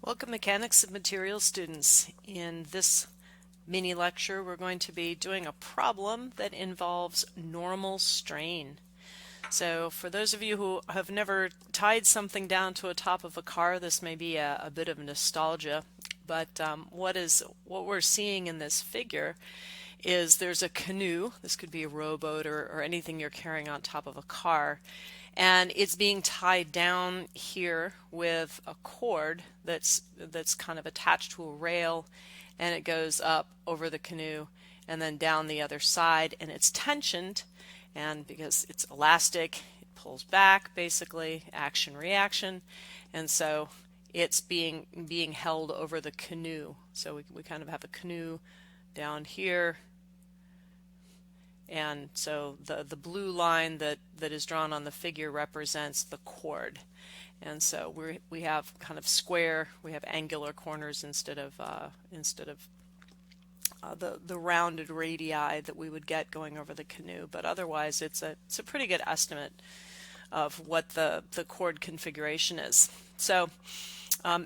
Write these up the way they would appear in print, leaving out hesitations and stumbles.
Welcome Mechanics of Materials students. In this mini lecture we're going to be doing a problem that involves normal strain. So for those of you who have never tied something down to a top of a car, this may be a bit of nostalgia, but what we're seeing in this figure is there's a canoe. This could be a rowboat or anything you're carrying on top of a car, and it's being tied down here with a cord that's kind of attached to a rail, and it goes up over the canoe and then down the other side, and it's tensioned, and because it's elastic it pulls back, basically action reaction, and so it's being held over the canoe. So we kind of have a canoe down here. And so the blue line that is drawn on the figure represents the cord. And so we have kind of square, we have angular corners instead of the rounded radii that we would get going over the canoe. But otherwise it's a pretty good estimate of what the cord configuration is. So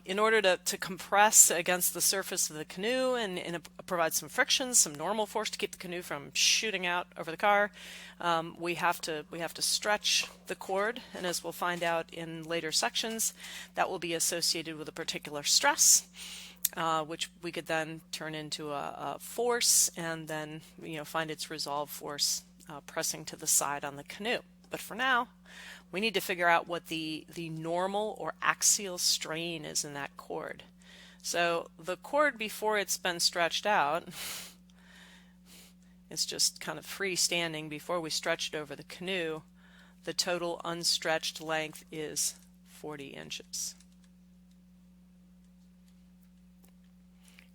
in order to compress against the surface of the canoe and provide some friction, some normal force to keep the canoe from shooting out over the car, we have to stretch the cord, and as we'll find out in later sections, that will be associated with a particular stress, which we could then turn into a force, and then find its resolve force pressing to the side on the canoe. But for now, we need to figure out what the normal or axial strain is in that cord. So the cord, before it's been stretched out, it's just kind of freestanding. Before we stretch it over the canoe, the total unstretched length is 40 inches.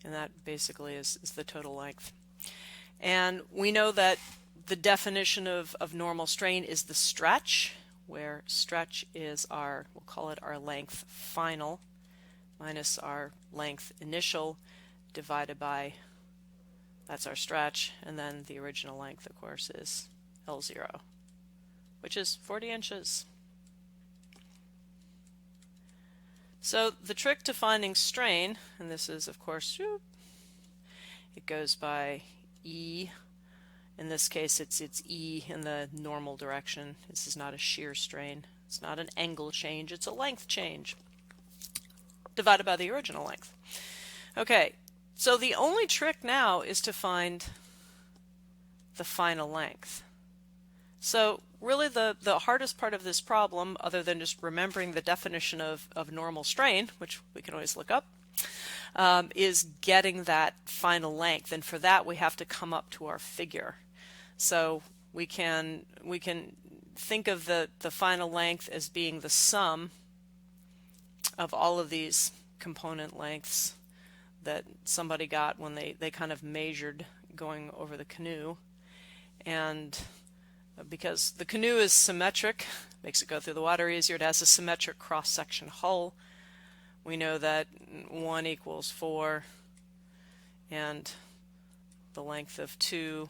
And that basically is the total length. And we know that the definition of normal strain is the stretch, where stretch is we'll call it our length final, minus our length initial, divided by, that's our stretch, and then the original length, of course, is L0, which is 40 inches. So the trick to finding strain, and this is, of course, it goes by E. In this case, it's E in the normal direction. This is not a shear strain. It's not an angle change. It's a length change divided by the original length. Okay, so the only trick now is to find the final length. So really the hardest part of this problem, other than just remembering the definition of normal strain, which we can always look up, is getting that final length. And for that we have to come up to our figure. So we can think of the final length as being the sum of all of these component lengths that somebody got when they kind of measured going over the canoe. And because the canoe is symmetric, makes it go through the water easier, it has a symmetric cross-section hull. We know that 1 equals 4, and the length of 2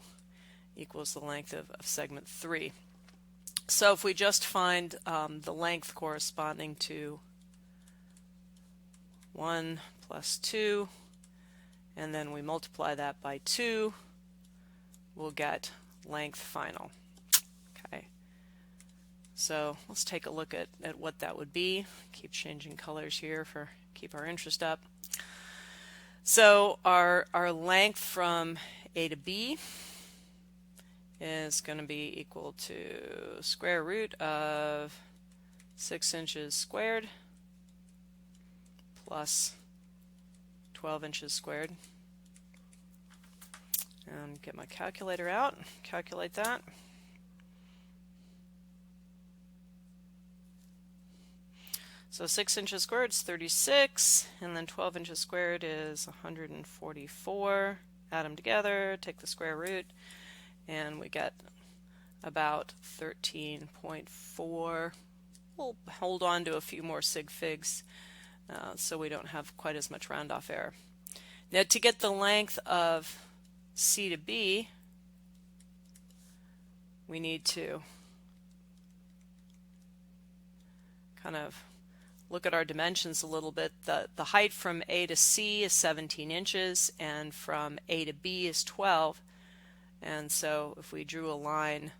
equals the length of segment 3. So if we just find the length corresponding to 1 plus 2, and then we multiply that by 2, we'll get length final. Okay, so let's take a look at what that would be. Keep changing colors here for keep our interest up. So our length from A to B is going to be equal to square root of 6 inches squared plus 12 inches squared. And get my calculator out, calculate that. So 6 inches squared is 36, and then 12 inches squared is 144. Add them together, take the square root, and we get about 13.4. We'll hold on to a few more sig figs so we don't have quite as much round off error. Now to get the length of C to B, we need to kind of look at our dimensions a little bit. The height from A to C is 17 inches, and from A to B is 12. And so if we drew a line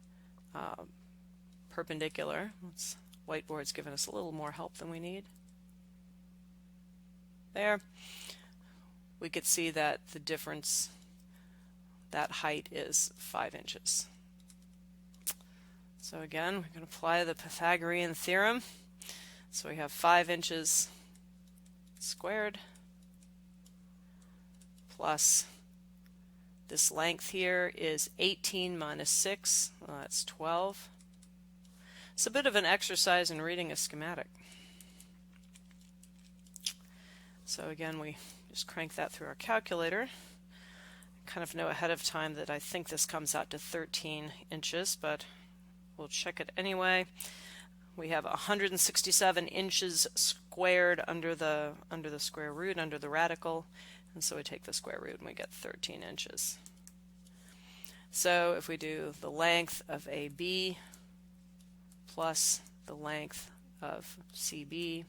perpendicular, whiteboard's given us a little more help than we need. There, we could see that the difference, that height is 5 inches. So again, we're going to apply the Pythagorean theorem. So we have 5 inches squared plus this length here is 18 minus 6, well, that's 12. It's a bit of an exercise in reading a schematic. So again, we just crank that through our calculator. Kind of know ahead of time that I think this comes out to 13 inches, but we'll check it anyway. We have 167 inches squared under the square root, under the radical, and so we take the square root and we get 13 inches. So if we do the length of AB plus the length of CB,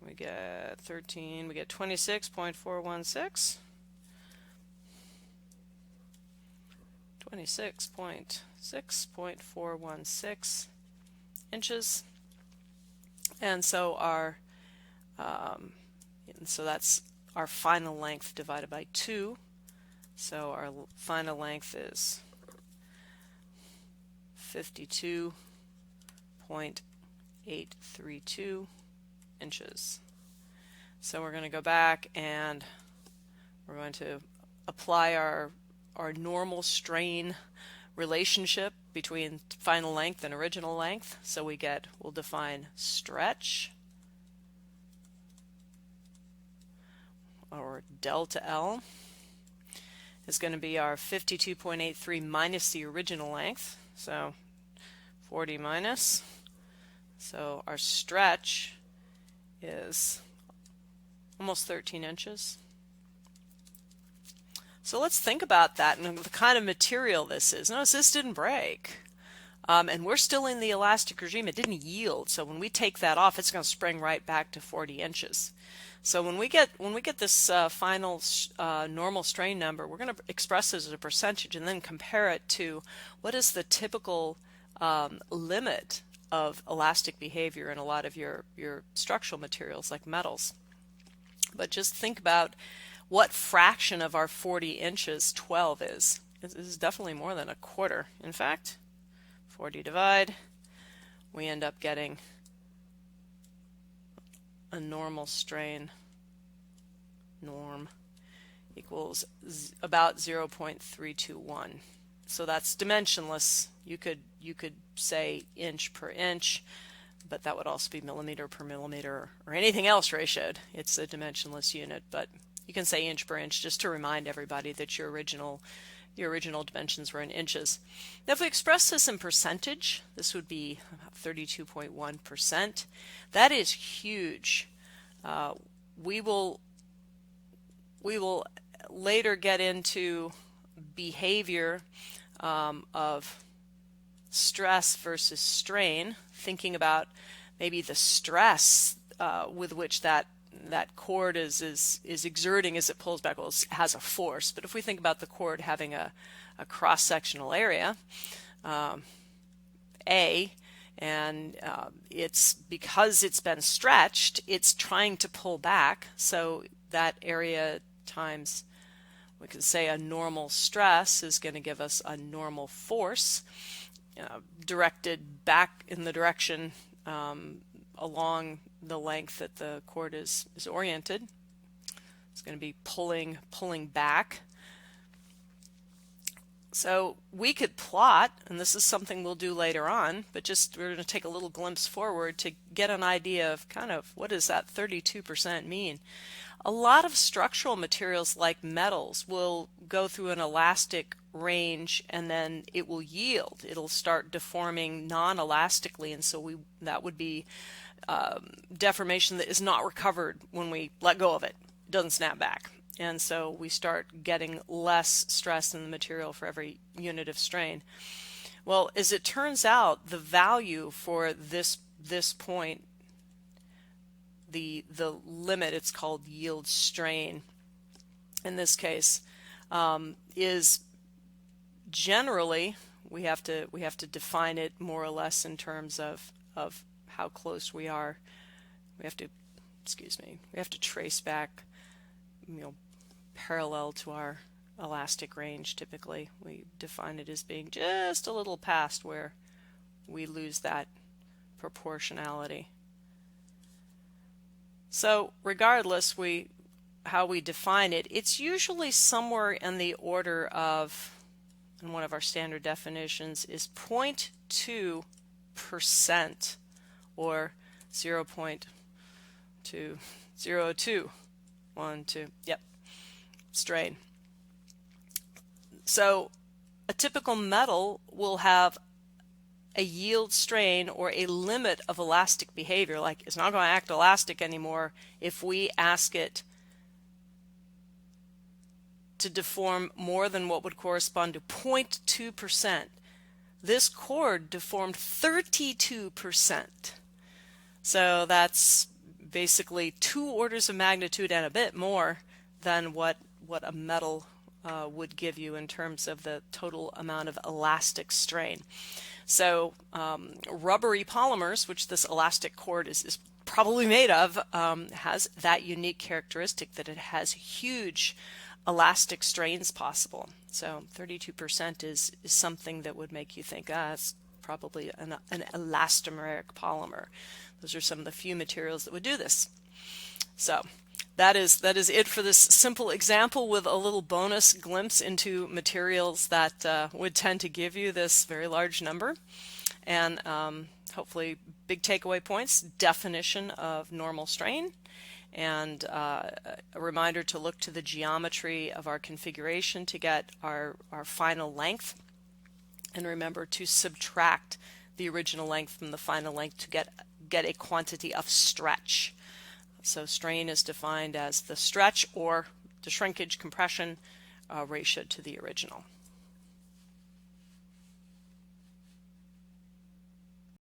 we get 13, we get 26.416. 26.6.416 inches, and so that's our final length divided by 2. So our final length is 52.832 inches. So we're going to go back and we're going to apply our normal strain relationship between final length and original length. So we'll define stretch, or delta L, is going to be our 52.83 minus the original length, so 40 minus. So our stretch is almost 13 inches. So let's think about that and the kind of material this is. Notice this didn't break. And we're still in the elastic regime. It didn't yield. So when we take that off, it's going to spring right back to 40 inches. So when we get this final normal strain number, we're going to express it as a percentage and then compare it to what is the typical limit of elastic behavior in a lot of your structural materials like metals. But just think about what fraction of our 40 inches 12 is. This is definitely more than a quarter. In fact, 40 divide, we end up getting a normal strain norm equals about 0.321. So that's dimensionless. You could say inch per inch, but that would also be millimeter per millimeter or anything else ratioed. It's a dimensionless unit, but you can say inch per inch just to remind everybody that your original dimensions were in inches. Now if we express this in percentage, this would be about 32.1%. That is huge. We will later get into behavior of stress versus strain, thinking about maybe the stress with which that cord is exerting as it pulls back. Well, it has a force, but if we think about the cord having a cross-sectional area, A, and it's because it's been stretched, it's trying to pull back, so that area times, we can say a normal stress is going to give us a normal force directed back in the direction along the length that the cord is oriented. It's going to be pulling back. So we could plot, and this is something we'll do later on, but we're going to take a little glimpse forward to get an idea of kind of what does that 32% mean. A lot of structural materials like metals will go through an elastic range and then it will yield. It'll start deforming non-elastically, and so that would be deformation that is not recovered when we let go of it. It doesn't snap back. And so we start getting less stress in the material for every unit of strain. Well, as it turns out, the value for this this point, the limit, it's called yield strain in this case, is generally we have to define it more or less in terms of how close we are. We have to, excuse me, we have to trace back, parallel to our elastic range. Typically we define it as being just a little past where we lose that proportionality. So regardless how we define it, it's usually somewhere in the order of, and one of our standard definitions is 0.2% or 0.20212, yep, strain. So a typical metal will have a yield strain or a limit of elastic behavior, like it's not going to act elastic anymore if we ask it to deform more than what would correspond to 0.2%. This cord deformed 32%. So that's basically 2 orders of magnitude and a bit more than what a metal would give you in terms of the total amount of elastic strain. So rubbery polymers, which this elastic cord is probably made of, has that unique characteristic that it has huge elastic strains possible. So 32% is something that would make you think, it's probably an elastomeric polymer. Those are some of the few materials that would do this. So that is it for this simple example with a little bonus glimpse into materials that would tend to give you this very large number. And hopefully big takeaway points: definition of normal strain, and a reminder to look to the geometry of our configuration to get our final length, and remember to subtract the original length from the final length to get a quantity of stretch. So strain is defined as the stretch or the shrinkage compression ratio to the original.